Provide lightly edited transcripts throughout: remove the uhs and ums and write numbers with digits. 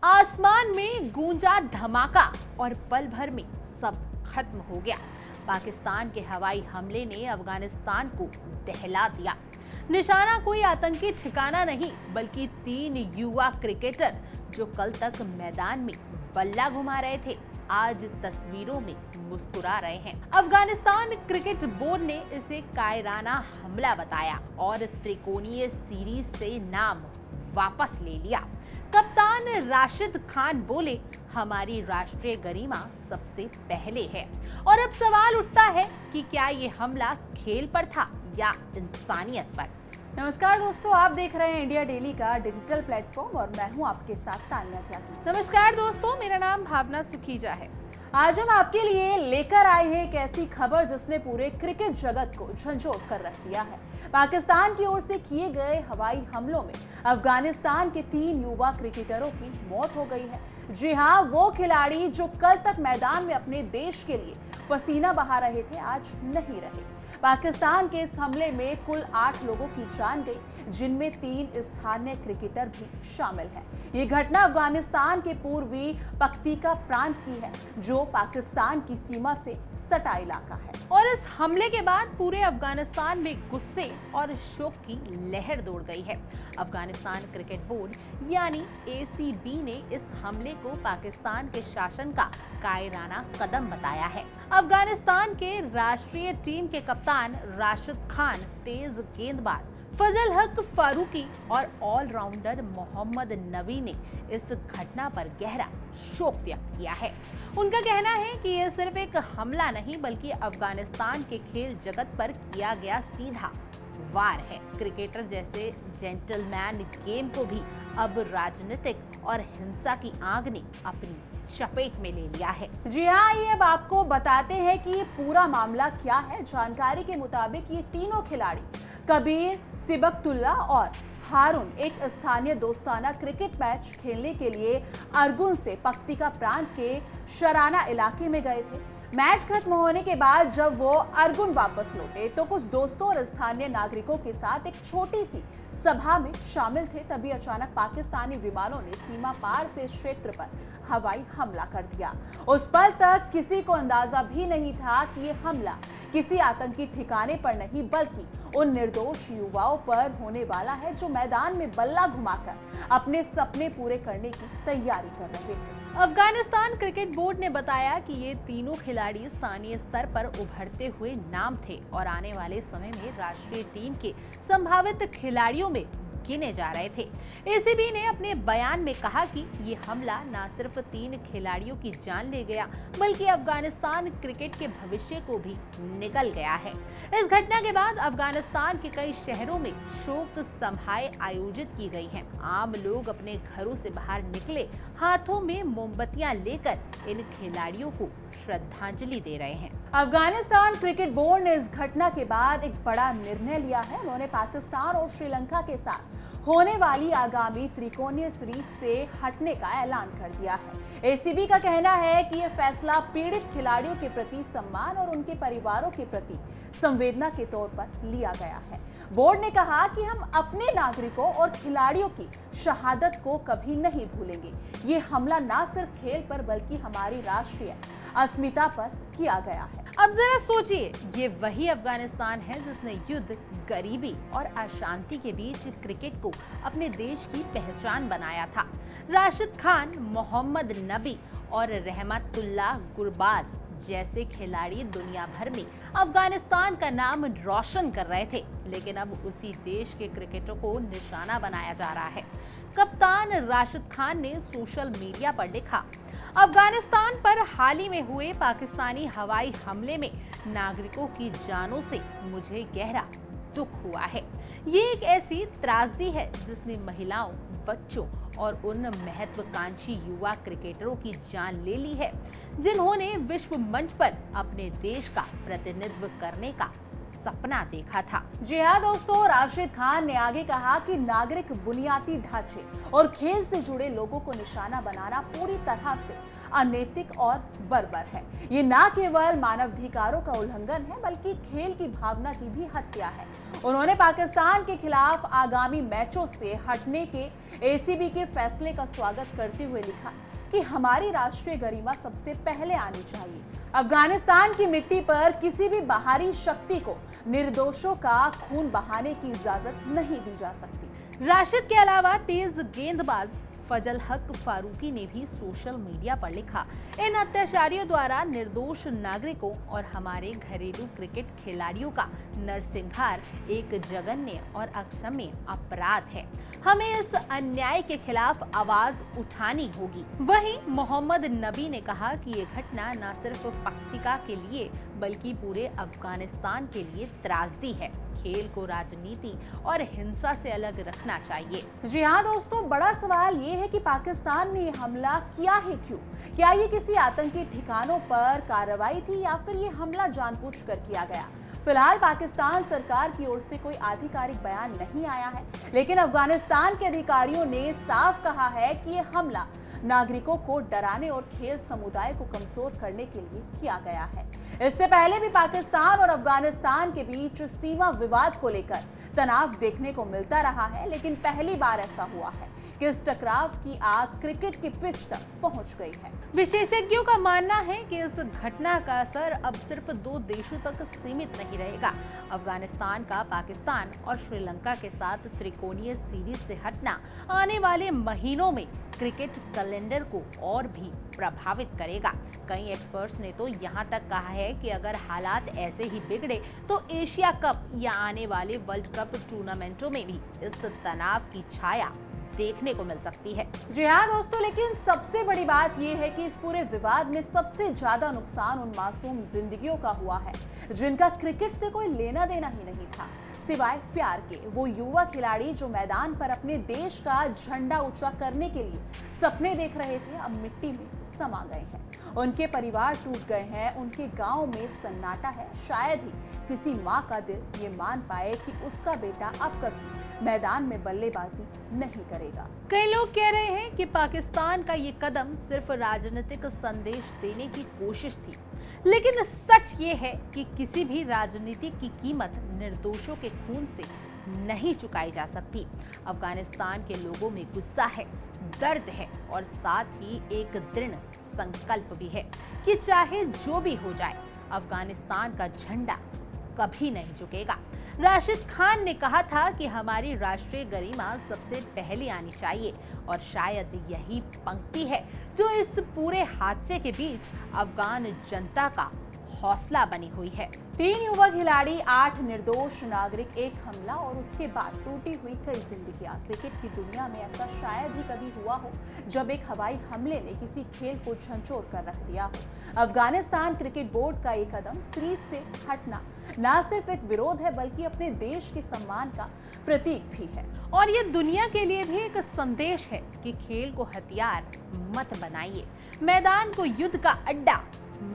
आसमान में गूंजा धमाका और पल भर में सब खत्म हो गया। पाकिस्तान के हवाई हमले ने अफगानिस्तान को दहला दिया। निशाना कोई आतंकी ठिकाना नहीं, बल्कि 3 युवा क्रिकेटर जो कल तक मैदान में बल्ला घुमा रहे थे, आज तस्वीरों में मुस्कुरा रहे हैं। अफगानिस्तान क्रिकेट बोर्ड ने इसे कायराना हमला बताया और त्रिकोणीय सीरीज से नाम वापस ले लिया। कप्तान राशिद खान बोले, हमारी राष्ट्रीय गरिमा सबसे पहले है। और अब सवाल उठता है कि क्या ये हमला खेल पर था या इंसानियत पर। नमस्कार दोस्तों, आप देख रहे हैं इंडिया डेली का डिजिटल प्लेटफॉर्म और मैं हूं आपके साथ तान्या त्यागी। नमस्कार दोस्तों, मेरा नाम भावना सुखीजा है। आज हम आपके लिए लेकर आए हैं एक ऐसी खबर जिसने पूरे क्रिकेट जगत को झंझोड़ कर रख दिया है। पाकिस्तान की ओर से किए गए हवाई हमलों में अफगानिस्तान के 3 युवा क्रिकेटरों की मौत हो गई है। जी हाँ, वो खिलाड़ी जो कल तक मैदान में अपने देश के लिए पसीना बहा रहे थे, आज नहीं रहे। पाकिस्तान के इस हमले में कुल 8 लोगों की जान गई, जिनमें 3 स्थानीय क्रिकेटर भी शामिल हैं। ये घटना अफगानिस्तान के पूर्वी पख्तीका प्रांत की है, जो पाकिस्तान की सीमा से सटा इलाका है। और इस हमले के बाद पूरे अफगानिस्तान में गुस्से और शोक की लहर दौड़ गई है। अफगानिस्तान क्रिकेट बोर्ड यानी ACB ने इस हमले को पाकिस्तान के शासन का कायराना कदम बताया है। अफगानिस्तान के राष्ट्रीय टीम के कप्तान राशिद खान, तेज गेंदबाज फजल हक फारूकी और ऑलराउंडर मोहम्मद नबी ने इस घटना पर गहरा शोक व्यक्त किया है। उनका कहना है कि यह सिर्फ एक हमला नहीं, बल्कि अफगानिस्तान के खेल जगत पर किया गया सीधा वार है। क्रिकेटर जैसे जेंटलमैन गेम को भी अब राजनीतिक और हिंसा की आग ने अपनी चपेट में ले लिया है। जी हाँ, ये अब आपको बताते हैं कि ये पूरा मामला क्या है। जानकारी के मुताबिक ये तीनों खिलाड़ी कबीर सिबकतुल्ला और हारून एक स्थानीय दोस्ताना क्रिकेट मैच खेलने के लिए अरगुन से पख्तीका प्रांत के शराना इलाके में गए थे। मैच खत्म होने के बाद जब वो अरगुन वापस लौटे तो कुछ दोस्तों और स्थानीय नागरिकों के साथ एक छोटी सी सभा में शामिल थे। तभी अचानक पाकिस्तानी विमानों ने सीमा पार से इस क्षेत्र पर हवाई हमला कर दिया। उस पल तक किसी को अंदाजा भी नहीं था कि ये हमला किसी आतंकी ठिकाने पर नहीं, बल्कि उन निर्दोष युवाओं पर होने वाला है जो मैदान में बल्ला घुमाकर अपने सपने पूरे करने की तैयारी कर रहे थे। अफगानिस्तान क्रिकेट बोर्ड ने बताया कि ये तीनों खिलाड़ी स्थानीय स्तर पर उभरते हुए नाम थे और आने वाले समय में राष्ट्रीय टीम के संभावित खिलाड़ियों में गिने जा रहे थे। ACB ने अपने बयान में कहा कि ये हमला न सिर्फ 3 खिलाड़ियों की जान ले गया, बल्कि अफगानिस्तान क्रिकेट के भविष्य को भी निकल गया है। इस घटना के बाद अफगानिस्तान के कई शहरों में शोक सभाएं आयोजित की गई हैं। आम लोग अपने घरों से बाहर निकले, हाथों में मोमबत्तियां लेकर इन खिलाड़ियों को श्रद्धांजलि दे रहे हैं। अफगानिस्तान क्रिकेट बोर्ड ने इस घटना के बाद एक बड़ा निर्णय लिया है। उन्होंने पाकिस्तान और श्रीलंका के साथ होने वाली आगामी त्रिकोणीय सीरीज से हटने का ऐलान कर दिया है। ACB का कहना है कि यह फैसला पीड़ित खिलाड़ियों के प्रति सम्मान और उनके परिवारों के प्रति संवेदना के तौर पर लिया गया है। बोर्ड ने कहा कि हम अपने नागरिकों और खिलाड़ियों की शहादत को कभी नहीं भूलेंगे। ये हमला न सिर्फ खेल पर बल्कि हमारी राष्ट्रीय अस्मिता पर किया गया है। अब जरा सोचिए, ये वही अफगानिस्तान है जिसने युद्ध, गरीबी और अशांति के बीच क्रिकेट को अपने देश की पहचान बनाया था। राशिद खान, मोहम्मद नबी और रहमतुल्लाह गुरबाज जैसे खिलाड़ी दुनिया भर में अफगानिस्तान का नाम रोशन कर रहे थे, लेकिन अब उसी देश के क्रिकेटरों को निशाना बनाया जा रहा है। कप्तान राशिद खान ने सोशल मीडिया पर लिखा, अफगानिस्तान पर हाल ही में हुए पाकिस्तानी हवाई हमले में नागरिकों की जानों से मुझे गहरा दुख हुआ है। ये एक ऐसी त्रासदी है जिसने महिलाओं, बच्चों और उन महत्वाकांक्षी युवा क्रिकेटरों की जान ले ली है, जिन्होंने विश्व मंच पर अपने देश का प्रतिनिधित्व करने का सपना देखा था। जी हाँ दोस्तों, राशिद खान ने आगे कहा कि नागरिक बुनियादी ढांचे और खेल से जुड़े लोगों को निशाना बनाना पूरी तरह से अनैतिक और बर्बर है। ये न केवल मानवाधिकारों का उल्लंघन है, बल्कि खेल की भावना की भी हत्या है। उन्होंने पाकिस्तान के खिलाफ आगामी मैचों से हटने के एसीबी के फैसले का स्वागत करते हुए लिखा कि हमारी राष्ट्रीय गरिमा सबसे पहले आनी चाहिए। अफगानिस्तान की मिट्टी पर किसी भी बाहरी शक्ति को निर्दोषों का खून बहाने की इजाजत नहीं दी जा सकती। राशिद के अलावा तेज गेंदबाज फजल हक फारूकी ने भी सोशल मीडिया पर लिखा, इन अत्याचारियों द्वारा निर्दोष नागरिकों और हमारे घरेलू क्रिकेट खिलाड़ियों का नरसंहार एक जघन्य और अक्षम्य अपराध है। हमें इस अन्याय के खिलाफ आवाज उठानी होगी। वहीं मोहम्मद नबी ने कहा कि ये घटना न सिर्फ पक्तिका के लिए बल्कि पूरे अफगानिस्तान के लिए त्रासदी है। खेल को राजनीति और हिंसा से अलग रखना चाहिए। जी हाँ दोस्तों, बड़ा सवाल ये है कि पाकिस्तान ने हमला किया है क्यों? क्या ये किसी आतंकी ठिकानों पर कार्रवाई थी या फिर ये हमला जानबूझकर किया गया? फिलहाल पाकिस्तान सरकार की ओर से कोई आधिकारिक बयान नहीं आया है, लेकिन अफगानिस्तान के अधिकारियों ने साफ कहा है कि ये हमला नागरिकों को डराने और खेल समुदाय को कमजोर करने के लिए किया गया है। इससे पहले भी पाकिस्तान और अफगानिस्तान के बीच सीमा विवाद को लेकर तनाव देखने को मिलता रहा है, लेकिन पहली बार ऐसा हुआ है कि इस टकराव की आग क्रिकेट की पिच तक पहुंच गई है। विशेषज्ञों का मानना है कि इस घटना का असर अब सिर्फ 2 देशों तक सीमित नहीं रहेगा। अफगानिस्तान का पाकिस्तान और श्रीलंका के साथ त्रिकोणीय सीरीज से हटना आने वाले महीनों में क्रिकेट कैलेंडर को और भी प्रभावित करेगा। कई एक्सपर्ट्स ने तो यहां तक कहा है कि अगर हालात ऐसे ही बिगड़े तो एशिया कप या आने वाले वर्ल्ड कप टूर्नामेंटों में भी इस तनाव की छाया देखने को मिल सकती है। जी हाँ दोस्तों, लेकिन सबसे बड़ी बात यह है कि इस पूरे विवाद में सबसे ज्यादा नुकसान उन मासूम जिंदगियों का हुआ है जिनका क्रिकेट से कोई लेना देना ही नहीं था सिवाय प्यार के। वो युवा खिलाड़ी जो मैदान पर अपने देश का झंडा ऊंचा करने के लिए सपने देख रहे थे, अब मिट्टी में समा गए हैं। उनके परिवार टूट गए हैं, उनके गांव में सन्नाटा है। शायद ही किसी माँ का दिल ये मान पाए कि उसका बेटा अब कभी मैदान में बल्लेबाजी नहीं करेगा। कई लोग कह रहे हैं कि पाकिस्तान का ये कदम सिर्फ राजनीतिक संदेश देने की कोशिश थी, लेकिन सच ये है कि किसी भी राजनीति की कीमत निर्दोषों के खून से नहीं चुकाई जा सकती। अफगानिस्तान के लोगों में गुस्सा है, दर्द है और साथ ही एक दृढ़ संकल्प भी है कि चाहे जो भी हो जाए अफगानिस्तान का झंडा कभी नहीं झुकेगा। राशिद खान ने कहा था कि हमारी राष्ट्रीय गरिमा सबसे पहले आनी चाहिए और शायद यही पंक्ति है जो इस पूरे हादसे के बीच अफगान जनता का हौसला बनी हुई है। 3 युवा खिलाड़ी, 8 निर्दोष नागरिक, एक हमला और उसके बाद टूटी हुई कई जिंदगियां। क्रिकेट की दुनिया में ऐसा शायद ही कभी हुआ हो जब एक हवाई हमले ने किसी खेल को झंझोर कर रख दिया हो। अफगानिस्तान क्रिकेट बोर्ड का एक कदम सीरीज से हटना न सिर्फ एक विरोध है बल्कि अपने देश के सम्मान का प्रतीक भी है। और ये दुनिया के लिए भी एक संदेश है कि खेल को हथियार मत बनाइए, मैदान को युद्ध का अड्डा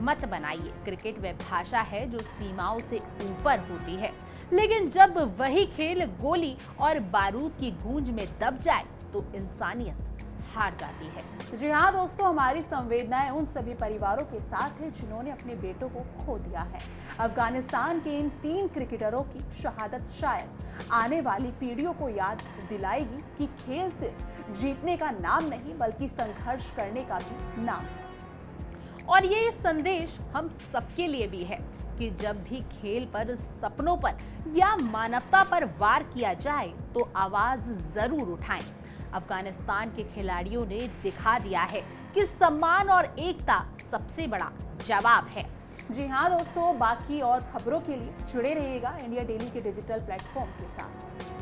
मत बनाइए। क्रिकेट वह भाषा है जो सीमाओं से ऊपर होती है, लेकिन जब वही खेल गोली और बारूद की गूंज में दब जाए तो इंसानियत हार जाती है। जी हाँ दोस्तों, हमारी संवेदनाएं उन सभी परिवारों के साथ है जिन्होंने अपने बेटों को खो दिया है। अफगानिस्तान के इन 3 क्रिकेटरों की शहादत शायद आने वाली पीढ़ियों को याद दिलाएगी कि खेल सिर्फ जीतने का नाम नहीं बल्कि संघर्ष करने का भी नाम है। और ये संदेश हम सबके लिए भी है कि जब भी खेल पर, सपनों पर या मानवता पर वार किया जाए तो आवाज जरूर उठाएं। अफगानिस्तान के खिलाड़ियों ने दिखा दिया है कि सम्मान और एकता सबसे बड़ा जवाब है। जी हाँ दोस्तों, बाकी और खबरों के लिए जुड़े रहिएगा इंडिया डेली के डिजिटल प्लेटफॉर्म के साथ।